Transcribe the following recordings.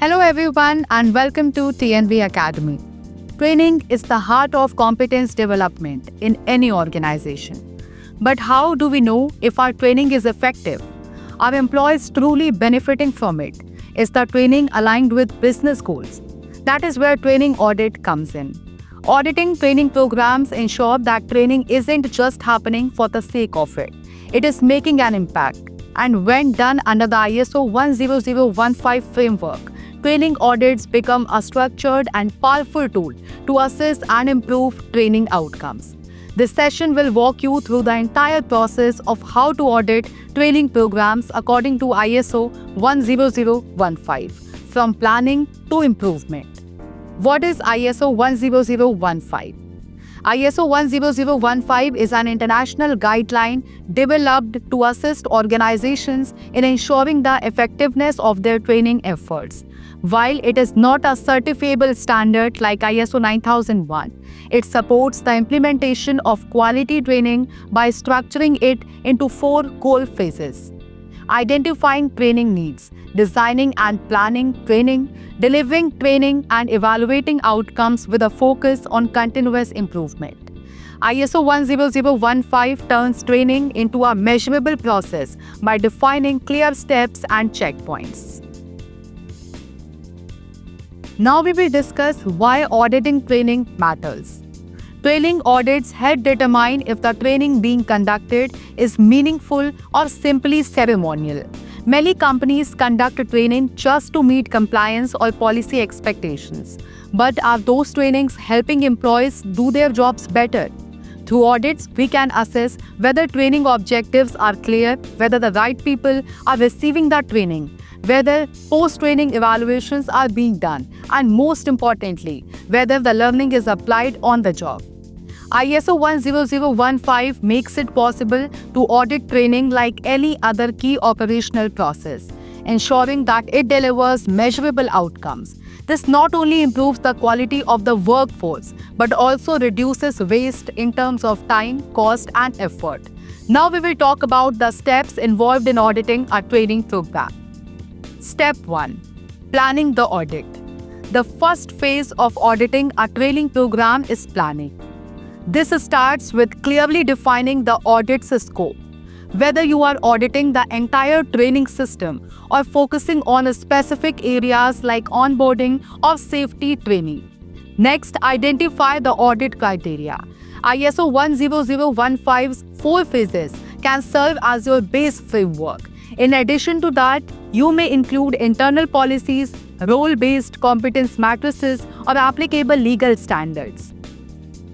Hello everyone and welcome to TNB Academy. Training is the heart of competence development in any organization. But how do we know if our training is effective? Are employees truly benefiting from it? Is the training aligned with business goals? That is where training audit comes in. Auditing training programs ensure that training isn't just happening for the sake of it. It is making an impact. And when done under the ISO 10015 framework, training audits become a structured and powerful tool to assess and improve training outcomes. This session will walk you through the entire process of how to audit training programs according to ISO 10015, from planning to improvement. What is ISO 10015? ISO 10015 is an international guideline developed to assist organizations in ensuring the effectiveness of their training efforts. While it is not a certifiable standard like ISO 9001, it supports the implementation of quality training by structuring it into 4 core phases: identifying training needs, designing and planning training, delivering training, and evaluating outcomes with a focus on continuous improvement. ISO 10015 turns training into a measurable process by defining clear steps and checkpoints. Now we will discuss why auditing training matters. Training audits help determine if the training being conducted is meaningful or simply ceremonial. Many companies conduct training just to meet compliance or policy expectations. But are those trainings helping employees do their jobs better? Through audits, we can assess whether training objectives are clear, whether the right people are receiving the training, whether post-training evaluations are being done, and most importantly, whether the learning is applied on the job. ISO 10015 makes it possible to audit training like any other key operational process, ensuring that it delivers measurable outcomes. This not only improves the quality of the workforce, but also reduces waste in terms of time, cost, and effort. Now we will talk about the steps involved in auditing a training program. Step 1. Planning the audit. The first phase of auditing a training program is planning. This starts with clearly defining the audit's scope, whether you are auditing the entire training system or focusing on specific areas like onboarding or safety training. Next, identify the audit criteria. ISO 10015's 4 phases can serve as your base framework. In addition to that, you may include internal policies, role-based competence matrices, or applicable legal standards.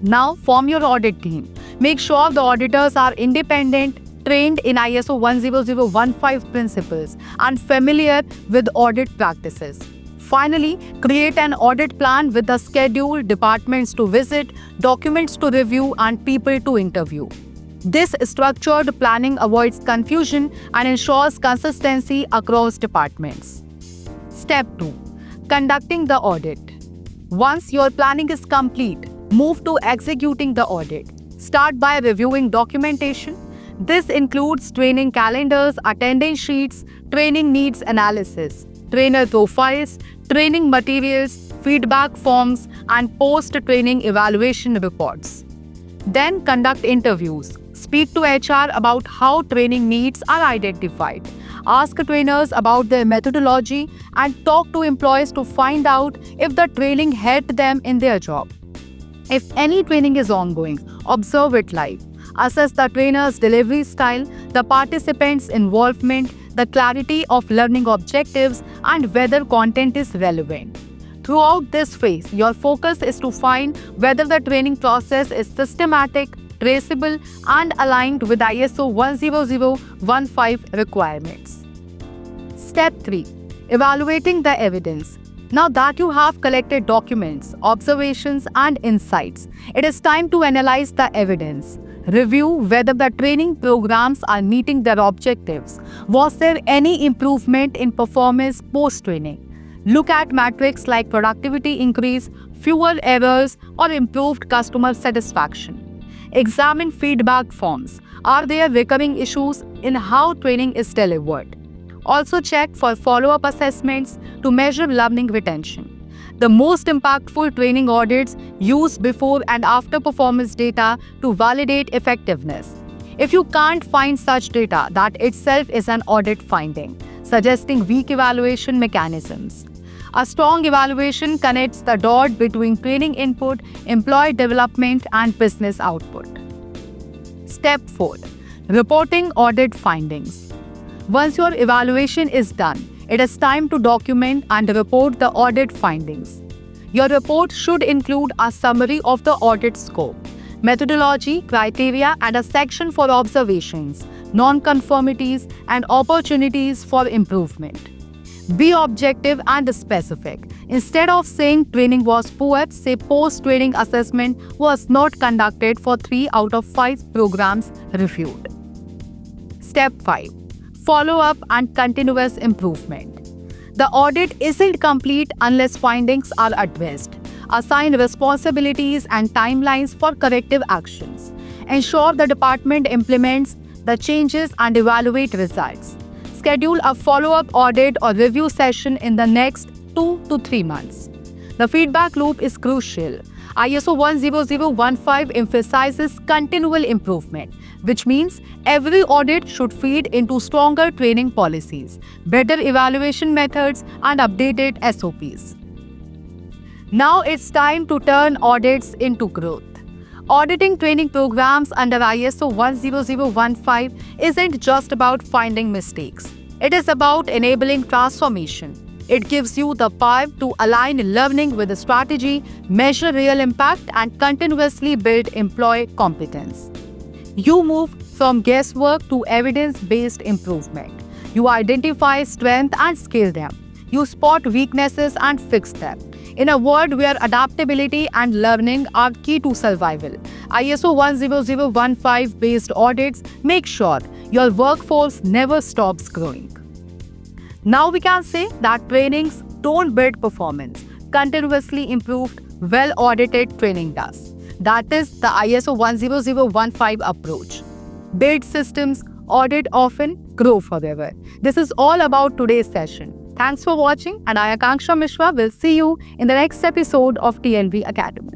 Now, form your audit team. Make sure the auditors are independent, trained in ISO 10015 principles, and familiar with audit practices. Finally, create an audit plan with the schedule, departments to visit, documents to review, and people to interview. This structured planning avoids confusion and ensures consistency across departments. Step 2. Conducting the audit. Once your planning is complete, move to executing the audit. Start by reviewing documentation. This includes training calendars, attendance sheets, training needs analysis, trainer profiles, training materials, feedback forms, and post-training evaluation reports. Then conduct interviews. Speak to HR about how training needs are identified. Ask trainers about their methodology and talk to employees to find out if the training helped them in their job. If any training is ongoing, observe it live. Assess the trainer's delivery style, the participants' involvement, the clarity of learning objectives, and whether content is relevant. Throughout this phase, your focus is to find whether the training process is systematic, traceable, and aligned with ISO 10015 requirements. Step 3. Evaluating the evidence. Now that you have collected documents, observations, and insights, it is time to analyze the evidence. Review whether the training programs are meeting their objectives. Was there any improvement in performance post-training? Look at metrics like productivity increase, fewer errors, or improved customer satisfaction. Examine feedback forms. Are there recurring issues in how training is delivered? Also check for follow-up assessments to measure learning retention. The most impactful training audits use before and after performance data to validate effectiveness. If you can't find such data, that itself is an audit finding, suggesting weak evaluation mechanisms. A strong evaluation connects the dot between training input, employee development, and business output. Step 4. Reporting audit findings. Once your evaluation is done, it is time to document and report the audit findings. Your report should include a summary of the audit scope, methodology, criteria, and a section for observations, non-conformities, and opportunities for improvement. Be objective and specific. Instead of saying training was poor, say post-training assessment was not conducted for 3 out of 5 programs reviewed. Step 5. Follow-up and continuous improvement. The audit isn't complete unless findings are addressed. Assign responsibilities and timelines for corrective actions. Ensure the department implements the changes and evaluate results. Schedule a follow-up audit or review session in the next 2 to 3 months. The feedback loop is crucial. ISO 10015 emphasizes continual improvement, which means every audit should feed into stronger training policies, better evaluation methods, and updated SOPs. Now it's time to turn audits into growth. Auditing training programs under ISO 10015 isn't just about finding mistakes. It is about enabling transformation. It gives you the power to align learning with a strategy, measure real impact, and continuously build employee competence. You move from guesswork to evidence-based improvement. You identify strengths and scale them. You spot weaknesses and fix them. In a world where adaptability and learning are key to survival, ISO 10015 based audits make sure your workforce never stops growing. Now we can say that trainings don't build performance. Continuously improved, well-audited training does. That is the ISO 10015 approach. Build systems, audit often, grow forever. This is all about today's session. Thanks for watching, and I, Akanksha Mishra, will see you in the next episode of TLV Academy.